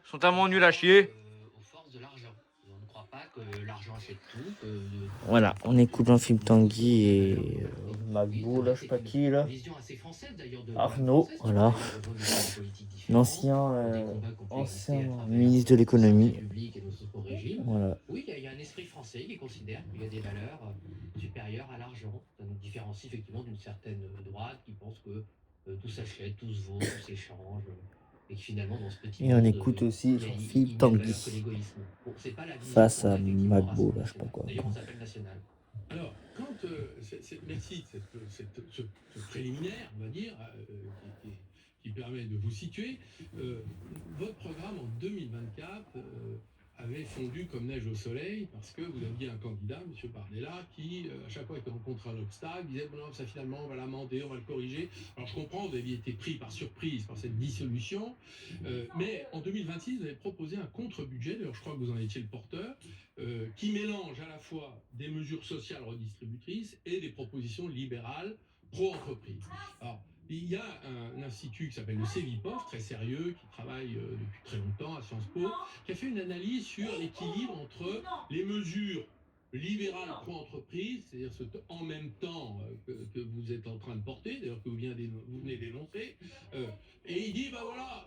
sont tellement nuls à chier. Aux forces de l'argent. On ne croit pas que l'argent achète tout, Voilà, on écoute un film Tanguy et Magbo, là, je sais pas qui, là. vision assez française d'ailleurs de Arnaud, française, voilà. évolue sur des politiques différentes, L'ancien des combats qui ont pu exister à travers ministre de l'économie. République et d'autres régimes. Voilà. Oui, il y a un esprit français qui considère qu'il y a des valeurs supérieures à l'argent. Ça nous différencie effectivement d'une certaine droite qui pense que tout s'achète, tout se vaut, tout s'échange. Et que finalement, dans ce petit Et on monde, écoute aussi il y a- son il- film il n'y a de valeur que Tanguy l'égoïsme. Bon, c'est pas la vision face qu'on a à effectivement au Magbo, Rassemblement là, je sais pas national. quoi. D'ailleurs, on s'appelle national. Alors, quand merci de ce préliminaire, on va dire, qui permet de vous situer, votre programme en 2024 avait fondu comme neige au soleil parce que vous aviez un candidat, M. Bardella, qui, à chaque fois qu'il rencontrait un obstacle, disait bon, non, ça finalement, on va l'amender, on va le corriger. Alors je comprends, vous aviez été pris par surprise par cette dissolution, mais en 2026, vous avez proposé un contre-budget, d'ailleurs je crois que vous en étiez le porteur, qui mélange à la fois des mesures sociales redistributrices et des propositions libérales pro-entreprise. Alors, il y a un institut qui s'appelle le CEVIPOF, très sérieux, qui travaille depuis très longtemps à Sciences Po, qui a fait une analyse sur l'équilibre entre les mesures libérales pro-entreprise, c'est-à-dire ce en même temps que vous êtes en train de porter, d'ailleurs que vous venez d'énoncer, et il dit, bah voilà,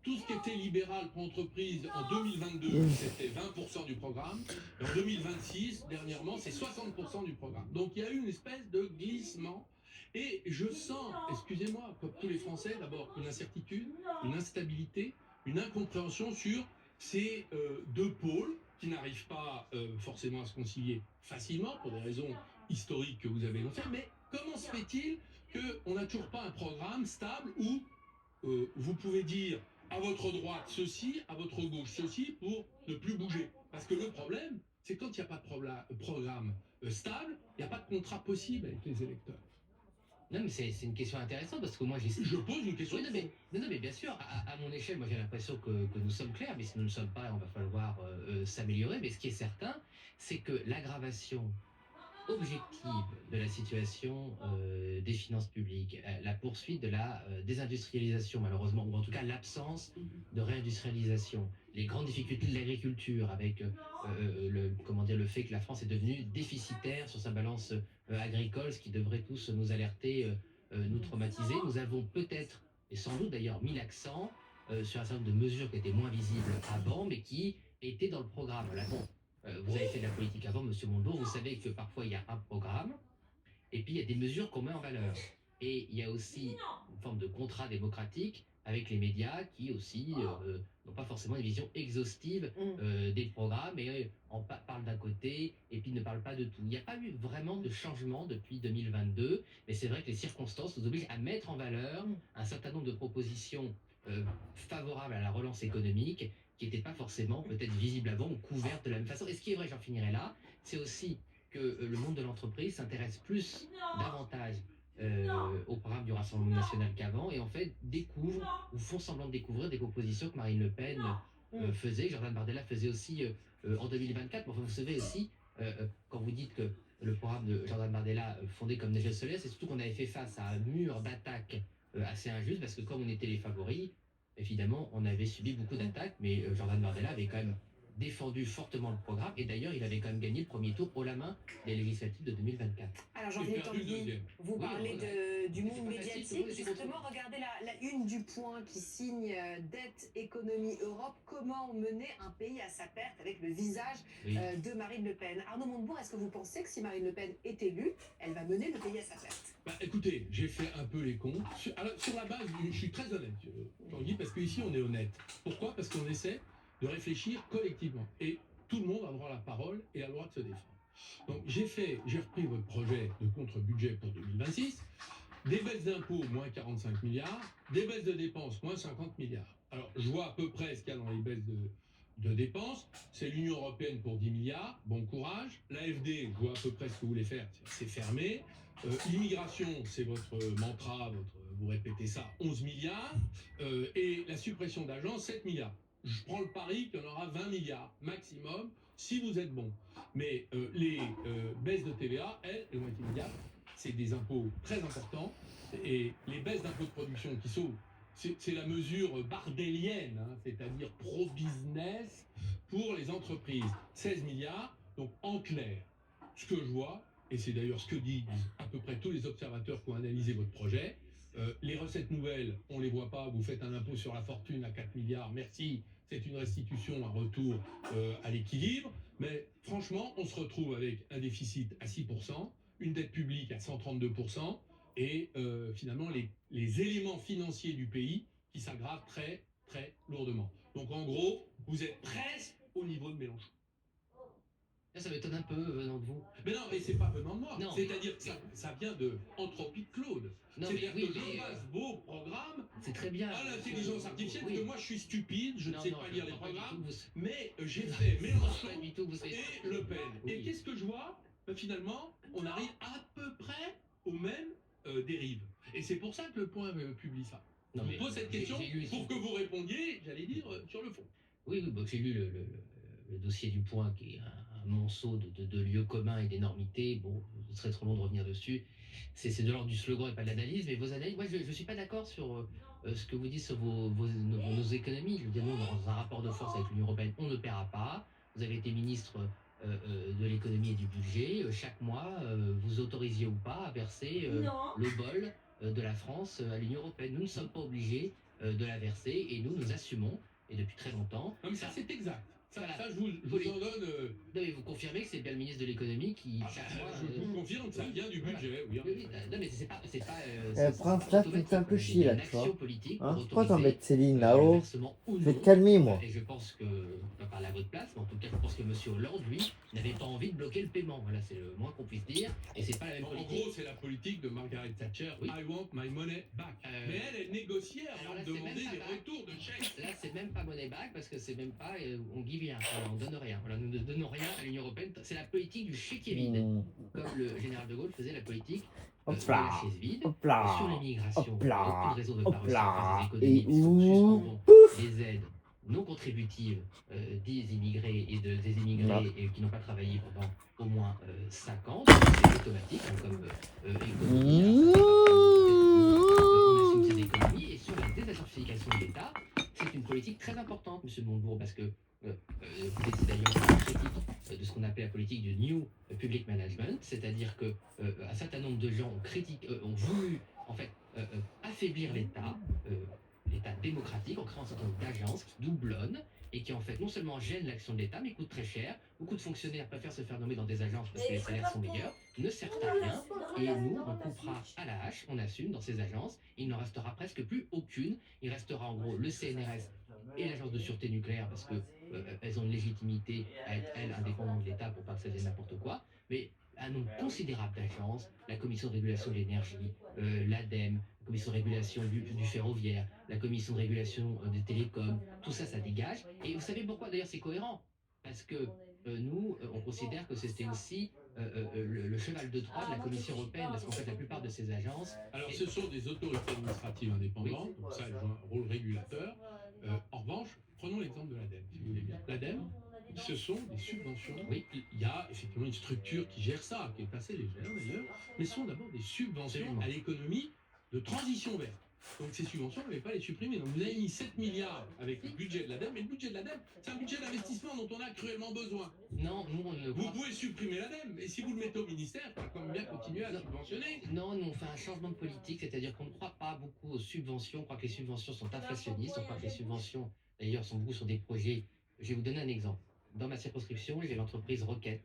tout ce qui était libéral pro-entreprise en 2022, c'était 20% du programme, et en 2026, dernièrement, c'est 60% du programme. Donc il y a eu une espèce de glissement. Et je sens, excusez-moi, comme tous les Français, d'abord une incertitude, une instabilité, une incompréhension sur ces deux pôles qui n'arrivent pas forcément à se concilier facilement pour des raisons historiques que vous avez énoncées. Mais comment se fait-il qu'on n'a toujours pas un programme stable où vous pouvez dire à votre droite ceci, à votre gauche ceci pour ne plus bouger? Parce que le problème, c'est quand il n'y a pas de programme stable, il n'y a pas de contrat possible avec les électeurs. Non, mais c'est une question intéressante parce que moi j'ai. Je pose une question. Oui, non, mais bien sûr, à mon échelle, moi j'ai l'impression que nous sommes clairs, mais si nous ne sommes pas, on va falloir s'améliorer. Mais ce qui est certain, c'est que l'aggravation objective de la situation des finances publiques, la poursuite de la désindustrialisation malheureusement, ou en tout cas l'absence de réindustrialisation, les grandes difficultés de l'agriculture avec le fait que la France est devenue déficitaire sur sa balance agricole, ce qui devrait tous nous alerter, nous traumatiser. Nous avons peut-être, et sans doute d'ailleurs, mis l'accent sur un certain nombre de mesures qui étaient moins visibles avant, mais qui étaient dans le programme. Là, bon, vous avez fait de la politique avant, Monsieur Montebourg, vous savez que parfois il y a un programme, et puis il y a des mesures qu'on met en valeur. Et il y a aussi une forme de contrat démocratique avec les médias qui aussi n'ont pas forcément une vision exhaustive des programmes et parlent d'un côté et puis ne parlent pas de tout. Il n'y a pas eu vraiment de changement depuis 2022, mais c'est vrai que les circonstances nous obligent à mettre en valeur un certain nombre de propositions favorables à la relance économique qui n'étaient pas forcément peut-être visibles avant ou couvertes de la même façon. Et ce qui est vrai, j'en finirai là, c'est aussi que le monde de l'entreprise s'intéresse plus davantage au programme du Rassemblement national qu'avant et en fait découvre ou font semblant de découvrir des propositions que Marine Le Pen faisait, Jordan Bardella faisait aussi en 2024. Mais enfin, vous savez aussi, quand vous dites que le programme de Jordan Bardella fondé comme neige au soleil, c'est surtout qu'on avait fait face à un mur d'attaques assez injuste parce que comme on était les favoris, évidemment, on avait subi beaucoup d'attaques, mais Jordan Bardella avait quand même défendu fortement le programme et d'ailleurs il avait quand même gagné le premier tour haut la main des législatives de 2024. Alors Jean-Philippe Tanguy, vous parlez du monde médiatique. Justement, regardez la une du Point qui signe Dette, économie, Europe. Comment mener un pays à sa perte avec le visage de Marine Le Pen. Arnaud Montebourg, est-ce que vous pensez que si Marine Le Pen est élue, elle va mener le pays à sa perte? Bah, écoutez, j'ai fait un peu les comptes. Sur la base, je suis très honnête, Tanguy, parce qu'ici on est honnête. Pourquoi? Parce qu'on essaie de réfléchir collectivement. Et tout le monde a droit à la parole et a le droit de se défendre. Donc j'ai repris votre projet de contre-budget pour 2026, des baisses d'impôts, moins 45 milliards, des baisses de dépenses, moins 50 milliards. Alors je vois à peu près ce qu'il y a dans les baisses de dépenses, c'est l'Union Européenne pour 10 milliards, bon courage. L'AFD, je vois à peu près ce que vous voulez faire, c'est fermé. L'immigration, c'est votre mantra, vous répétez ça, 11 milliards. Et la suppression d'agences, 7 milliards. Je prends le pari qu'il y en aura 20 milliards maximum si vous êtes bon. Mais les baisses de TVA, elles vont être immédiates. C'est des impôts très importants. Et les baisses d'impôts de production qui sauvent c'est la mesure bardélienne, hein, c'est-à-dire pro-business pour les entreprises. 16 milliards, donc en clair, ce que je vois, et c'est d'ailleurs ce que disent à peu près tous les observateurs qui ont analysé votre projet, les recettes nouvelles, on ne les voit pas, vous faites un impôt sur la fortune à 4 milliards, merci, c'est une restitution, un retour à l'équilibre, mais franchement, on se retrouve avec un déficit à 6%, une dette publique à 132%, et finalement les éléments financiers du pays qui s'aggravent très, très lourdement. Donc en gros, vous êtes presque au niveau de Mélenchon. Ça m'étonne un peu venant de vous. Mais non, mais c'est pas venant de moi. Non, c'est-à-dire que ça vient de Anthropique Claude. C'est-à-dire que je passe vos programmes c'est très bien. à l'intelligence artificielle, Oui. parce que moi je suis stupide, je ne sais pas lire les je crois programmes, pas du tout que mais j'ai fait Mélenchon pas du tout que vous soyez- et Le Pen. Oui. Et qu'est-ce que je vois? Finalement, on arrive à peu près aux mêmes dérives. Et c'est pour ça que Le Point publie ça. Non, Je mais vous pose cette j'ai- question j'ai lu- pour que vous répondiez, j'allais dire, sur le fond. Oui, oui, bah, j'ai lu le dossier du Point, qui est un monceau de lieux communs et d'énormités. Bon, ce serait trop long de revenir dessus. C'est de l'ordre du slogan et pas de l'analyse. Mais vos analyses, moi, je ne suis pas d'accord sur ce que vous dites sur nos économies. Je veux dire, nous, dans un rapport de force avec l'Union européenne, on ne paiera pas. Vous avez été ministre de l'économie et du budget. Chaque mois, vous autorisiez ou pas à verser le bol de la France à l'Union européenne. Nous ne sommes pas obligés de la verser et nous assumons, et depuis très longtemps. Non, mais ça c'est exact. Ça, Voilà. ça, je vous en donne. Non, mais vous confirmez que c'est bien le ministre de l'économie qui. chaque mois, je vous confirme que ça vient du voilà. budget. Oui, Oui, non, mais c'est pas. Prince, là, tu me fais un peu chier, là, tu vois. Politique Hein, pour pourquoi autoriser, t'embêtes Céline le là-haut? versement ou Je vais non. te calmer, moi. Et je pense que, je vais parler à votre place, mais en tout cas, je pense que M. Hollande, lui, n'avait pas envie de bloquer le paiement. Voilà, c'est le moins qu'on puisse dire. Et c'est pas la même En politique. gros, c'est la politique de Margaret Thatcher. Oui. I want my money back. Mais elle négociait alors avant là, de c'est demander même des pas back. retours de chèques. Là, c'est même pas money back parce que c'est même pas on give rien, voilà, on donne rien. Voilà, nous ne donnons rien à l'Union européenne. C'est la politique du chéquier vide, comme le général de Gaulle faisait la politique de Hop la là, chaise vide. hop là, Sur l'immigration, hop là, beaucoup de raisons de ne hop pas réussir là, à faire des et économies, puisque ouh, nous suspendons les aides non contributives des immigrés et des immigrés qui n'ont pas travaillé pendant au moins 5 ans. Donc c'est automatique, hein, comme économie. On assume ces économies. Et sur la désertification de l'État, c'est une politique très importante, M. Montebourg, parce que vous étiez d'ailleurs critique de ce qu'on appelle la politique du New Public Management, c'est-à-dire que un certain nombre de gens ont voulu en fait affaiblir l'État, l'État démocratique, en créant un certain nombre d'agences qui doublonnent et qui en fait non seulement gênent l'action de l'État, mais coûtent très cher. Beaucoup de fonctionnaires préfèrent se faire nommer dans des agences parce que les salaires sont meilleurs, ne servent à rien, et nous, on coupera à la hache, on assume dans ces agences, il n'en restera presque plus aucune. Il restera en gros le CNRS et l'agence de sûreté nucléaire parce que elles ont une légitimité à être, elles, indépendantes de l'État pour pas que ça devienne n'importe quoi, mais un nombre considérable d'agences, la commission de régulation de l'énergie, l'ADEME, la commission de régulation du ferroviaire, la commission de régulation des télécoms, tout ça, ça dégage. Et vous savez pourquoi d'ailleurs c'est cohérent? Parce que nous, on considère que c'était aussi le cheval de Troie de la Commission européenne, parce qu'en fait la plupart de ces agences... Alors, ce sont des autorités administratives indépendantes, donc ça, elles ont un rôle régulateur. En revanche, prenons l'exemple de l'ADEME, si vous voulez bien. L'ADEME, ce sont des subventions. Oui. Il y a effectivement une structure qui gère ça, qui est assez légère d'ailleurs, mais ce sont d'abord des subventions Absolument. à l'économie de transition verte. Donc ces subventions, on ne va pas les supprimer. Donc vous avez mis 7 milliards avec le budget de l'ADEME, mais le budget de l'ADEME, c'est un budget d'investissement dont on a cruellement besoin. Non, nous on ne Vous croit pouvez supprimer l'ADEME, et si vous le mettez au ministère, il faut quand même bien continuer à Non. subventionner. Non, nous on fait un changement de politique, c'est-à-dire qu'on ne croit pas beaucoup aux subventions, on croit que les subventions sont inflationnistes, on croit que les subventions, d'ailleurs, sont beaucoup sur des projets. Je vais vous donner un exemple. Dans ma circonscription, j'ai l'entreprise Roquette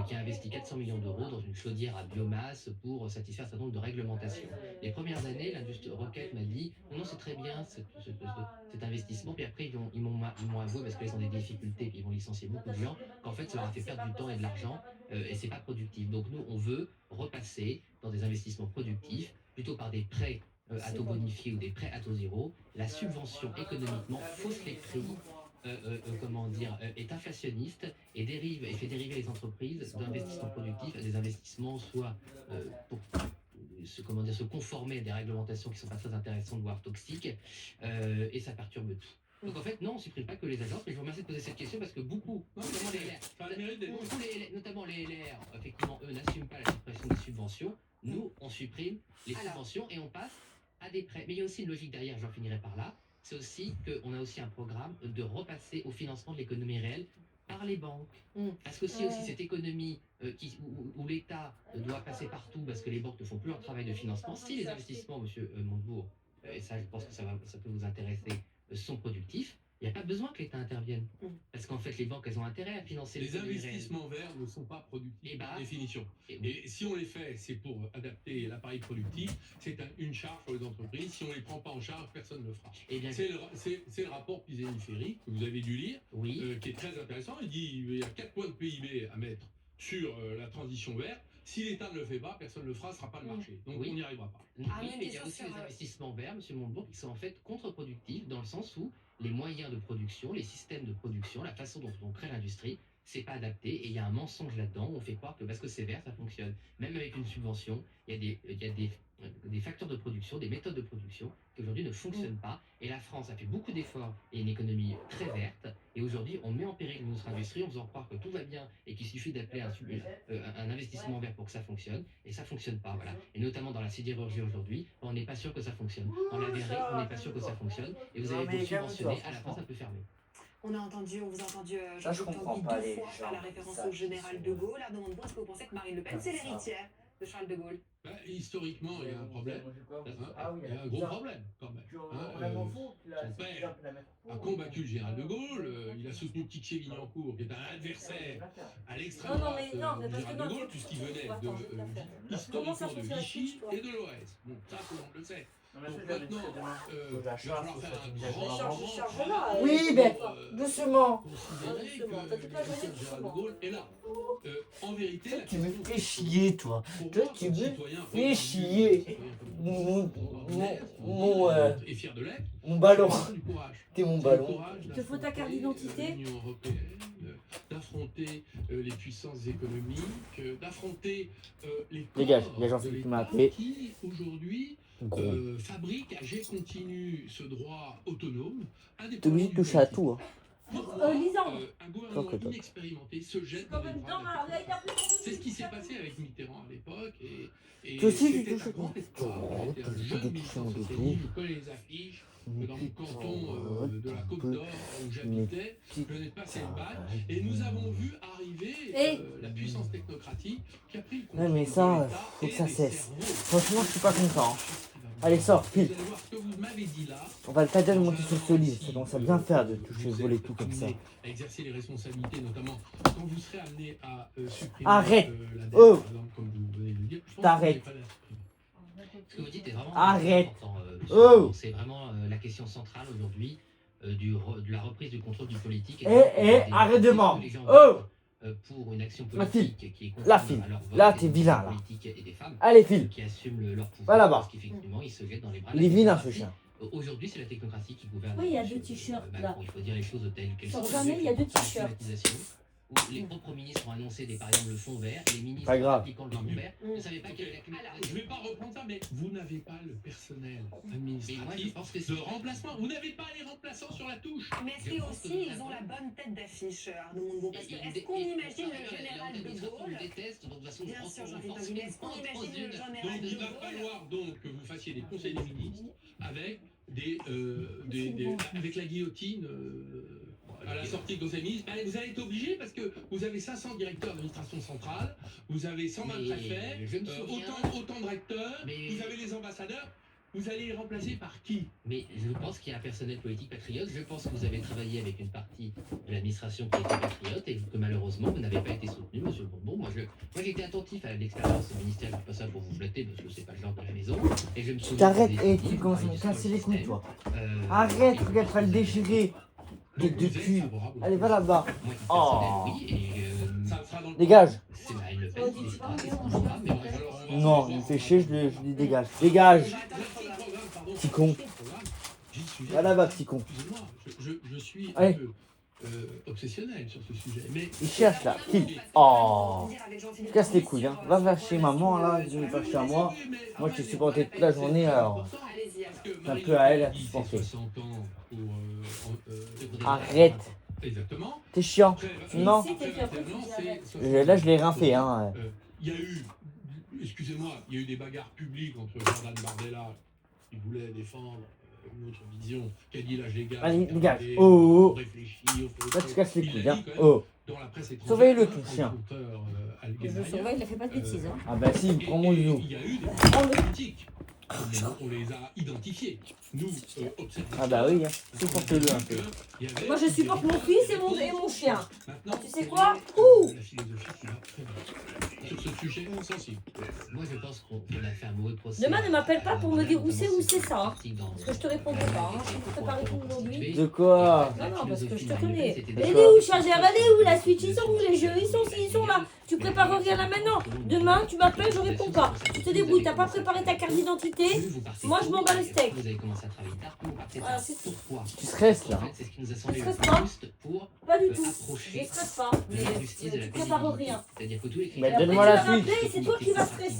qui a investi 400 millions d'euros dans une chaudière à biomasse pour satisfaire un certain nombre de réglementations. Les premières années, l'industrie Roquette m'a dit non, c'est très bien cet investissement, puis après ils m'ont avoué, parce qu'ils ont des difficultés, puis ils vont licencier beaucoup de gens, qu'en fait ça leur a fait perdre du temps et de l'argent, et c'est pas productif. Donc nous, on veut repasser dans des investissements productifs, plutôt par des prêts à taux bonifié ou des prêts à taux zéro. La subvention économiquement fausse les prix, est inflationniste et fait dériver les entreprises d'investissements productifs à des investissements soit pour se conformer à des réglementations qui ne sont pas très intéressantes, voire toxiques, et ça perturbe tout. Donc en fait, non, on ne supprime pas que les agences, mais je vous remercie de poser cette question parce que beaucoup, notamment les LR, Ça a le mérite d'être- notamment les LR, effectivement, eux n'assument pas la suppression des subventions. Nous, on supprime les subventions et on passe à des prêts. Mais il y a aussi une logique derrière, j'en finirai par là. C'est aussi qu'on a aussi un programme de repasser au financement de l'économie réelle par les banques. Parce que si aussi cette économie où l'État doit passer partout parce que les banques ne font plus leur travail de financement, si les investissements, monsieur Montebourg, et ça je pense que ça peut vous intéresser, sont productifs, il n'y a pas besoin que l'État intervienne. Parce qu'en fait, les banques, elles ont intérêt à financer Les l'économie réelle. investissements verts ne sont pas productifs Et bah, par définition. Et Et si on les fait, c'est pour adapter l'appareil productif, c'est une charge pour les entreprises. Si on ne les prend pas en charge, personne ne le fera. Eh bien, C'est le rapport Pisani-Ferry que vous avez dû lire, oui. qui est très intéressant. Il dit qu'il y a 4 points de PIB à mettre sur la transition verte. Si l'État ne le fait pas, personne ne le fera, ce ne sera pas le marché. Donc Oui. on n'y arrivera pas. Oui, mais il y a aussi des investissements verts, monsieur Montebourg, qui sont en fait contre-productifs dans le sens où les moyens de production, les systèmes de production, la façon dont on crée l'industrie, c'est pas adapté et il y a un mensonge là-dedans où on fait croire que parce que c'est vert, ça fonctionne. Même avec une subvention, il y a des facteurs de production, des méthodes de production qui aujourd'hui ne fonctionnent pas. Et la France a fait beaucoup d'efforts et une économie très verte. Et aujourd'hui, on met en péril notre industrie en faisant croire que tout va bien et qu'il suffit d'appeler un investissement vert pour que ça fonctionne. Et ça fonctionne pas, voilà. Et notamment dans la sidérurgie aujourd'hui, on n'est pas sûr que ça fonctionne. Dans la verrerie, on n'est pas sûr que ça fonctionne. Et vous avez beau subventionner, à la fin, ça peut fermer. On vous a entendu, Ça, je Jean-Luc comprends Tanguy, pas, 2 les fois gens, faire la référence ça, au général de Gaulle. Alors demande-moi, est-ce que vous pensez que Marine Le Pen, c'est l'héritière de Charles de Gaulle? Historiquement, il y a un problème. Il y a un gros problème quand même. Son père a combattu le général de Gaulle, il a soutenu Pitié-Vignancourt, qui est un adversaire à l'extrême droite du général de Gaulle, puisqu'il venait historiquement de Vichy et de l'Oise. Bon, ça, tout le monde le sait. Donc maintenant, il va falloir faire un grand Oui, mais doucement. considérer que le général de Gaulle est là. En vérité, la Tu me question fais chier, toi. pour Toi, moi, tu comme me citoyen fais chier. et fier de l'être, Mon ballon. du courage. T'es mon C'est le ballon. courage Il te faut ta carte d'identité. l'Union européenne, d'affronter les puissances économiques, d'affronter les Dégage, corps il y a Jean-Philippe de qui m'a l'État appelé. qui aujourd'hui Gros. fabrique à jet continu ce droit autonome, T'es obligé de toucher à tout. Hein. Lisandre. Un gouvernement Toi. inexpérimenté se jette Quand dans les même bras dans de ma la vieille population. C'est ce qui s'est passé avec Mitterrand à l'époque. Et Toi aussi, tu c'était touches un à grand tout. espoir. J'étais un jeune militant socialiste, je connais les affiches. Dans mon canton de la Côte d'Or où j'habitais, je venais de passer le bac, et nous avons vu arriver la puissance technocratique qui a pris le contrôle Ouais, mais de ça, l'État faut que et ça des cesse. cerveaux. Franchement, je suis pas content. Allez, sors, file. Vous allez voir ce que vous m'avez dit là. On va le dire de monter sur ce livre. Ça commence à bien faire de toucher, vous voler êtes tout comme ça. amené à exercer les responsabilités, notamment quand vous serez amené à supprimer Arrête. la dette, Oh. par exemple, comme vous venez de le dire. Je pense T'arrêtes. que vous n'allez pas la supprimer. Ce que vous dites est vraiment Arrête. important, Oh. c'est vraiment la question centrale aujourd'hui de la reprise du contrôle du politique. Arrête de mordre. Les gens Oh. votent, pour une action La file. politique qui est La conforme file. à leur vote, Là, des t'es vilain, hommes là. politiques et des femmes Allez, file. qui assument leur pouvoir. Va là-bas. Parce qu'effectivement, ils se jettent dans les bras de Il est la vilain, ce technocratie. chien. Aujourd'hui, c'est la technocratie qui gouverne. Oui, il y a Monsieur, 2 t-shirts, Macron. là. Il faut dire les choses telles qu'elles Sur sont. le dernier, il y a 2 La t-shirts. privatisation, où les propres ministres ont annoncé par exemple le fonds vert, les ministres Pas grave. appliquant le fonds vert, ne savaient pas qu'il y avait la Ok, climatisation. je ne vais pas reprendre ça, mais vous n'avez pas le personnel Mais moi, je administratif pense que de remplacement. Vous n'avez pas les remplaçants sur la touche. Mais est-ce Je pense aussi que nous ils ont la avons- bonne tête d'affiche, Arnaud Montebourg? Parce que est-ce qu'on imagine le général de Gaulle? déteste, donc de toute façon, Bien sûr, Jean-Philippe Tanguy, mais est-ce qu'on imagine le Donc général de il va Gaulle? falloir donc que vous fassiez des conseils des ministres avec avec la guillotine à la sortie de conseil des ministres. Allez, vous allez être obligé parce que vous avez 500 directeurs d'administration centrale, vous avez 120 Mais préfets, je me souviens- autant de recteurs, Mais- vous avez les ambassadeurs. Vous allez les remplacer par qui? Mais je pense qu'il y a un personnel politique patriote. Je pense que vous avez travaillé avec une partie de l'administration qui était patriote et que malheureusement vous n'avez pas été soutenu, monsieur Bourbon. Moi j'étais attentif à l'expérience au ministère, je ne dis pas ça pour vous flatter parce que c'est pas le genre de la maison. Et je me souviens. T'arrêtes que vous et étiez tu commences à me ministre casser du les couilles, système. toi. Euh, Arrête, et regarde pas le déchirer. Donc De vous êtes cul. favorable au Allez, va projet. là-bas. Moi, titre Oh. personnel, oui, et Ça sera dans le Dégage. c'est Marine Le Pen Oh, qui dis-tu décidera pas, de mais ce on programme, mais moi change. je Alors, on va Non, voir il me fait ça. chier, je lui dégage. Dégage. Votre programme, pardon, Petit con. votre programme, j'y suis Va là-bas, petit con. Excusez-moi, je suis un Allez. peu obsessionnel sur ce sujet, mais Il cherche là. File. Oh. Casse les couilles, hein. Va vers chez maman là, je vais pas chez moi. Moi, je t'ai supporté toute la journée, alors. Allez-y, alors. C'est un peu à elle à supporter. 60 ans pour, Arrête. Exactement. T'es chiant. Après, Non. Si, t'es fait après, tu dis arrête. Là, je l'ai rincé, hein. Il y a eu, excusez-moi, il y a eu des bagarres publiques entre Jordan Bardella qui voulait défendre une autre vision, qui a dit l'âge légal. Allez, c'est dégage. terminé, Oh, on réfléchit, on fait Là, autre tu casses les chose. couilles, Il a hein. dit quand même, Oh. dans la presse étrangère, Surveille-le, un ton chien. conducteur, Je Al-Ghazali, le surveille, il a fait pas de bêtises. Hein. Ah bah si, il prend mon et lion. il y a eu des Oh, mais- critiques. On les a identifiés. Nous, observateurs. Ah bah oui, hein. Supporte-le un peu. Moi, je supporte mon fils et mon chien. Maintenant, Tu sais quoi? Ouh. la philosophie qui va très bien. Sur ce sujet sensible. Moi, je pense qu'on a fait un mauvais procès. Demain, ne m'appelle pas pour me dire où c'est ça. Hein. Parce Parce que je te répondrai pas. Hein. Je suis préparée pour aujourd'hui. De quoi? Non, non, parce que je te connais. C'était Elle est où le chargeur? Elle est où la Switch? Ils sont où les jeux? Ils sont là. Tu prépares rien là maintenant. Demain, tu m'appelles, je réponds pas. Tu te débrouilles. T'as pas préparé ta carte d'identité? Moi, je m'en bats le steak. Vous avez commencé à travailler tard, vous partez Voilà, tard. c'est tout. Pourquoi? Tu stresses En là. fait, c'est ce qui nous a semblé Je le stresse pas. plus juste pour Pas du tout. approcher Je stresse pas. de Mais la justice, de la tu prépares pénibilité. rien. C'est-à-dire que tous les Mais Et après, donne-moi tu la vas suite. m'appeler et c'est toi qui vas stresser.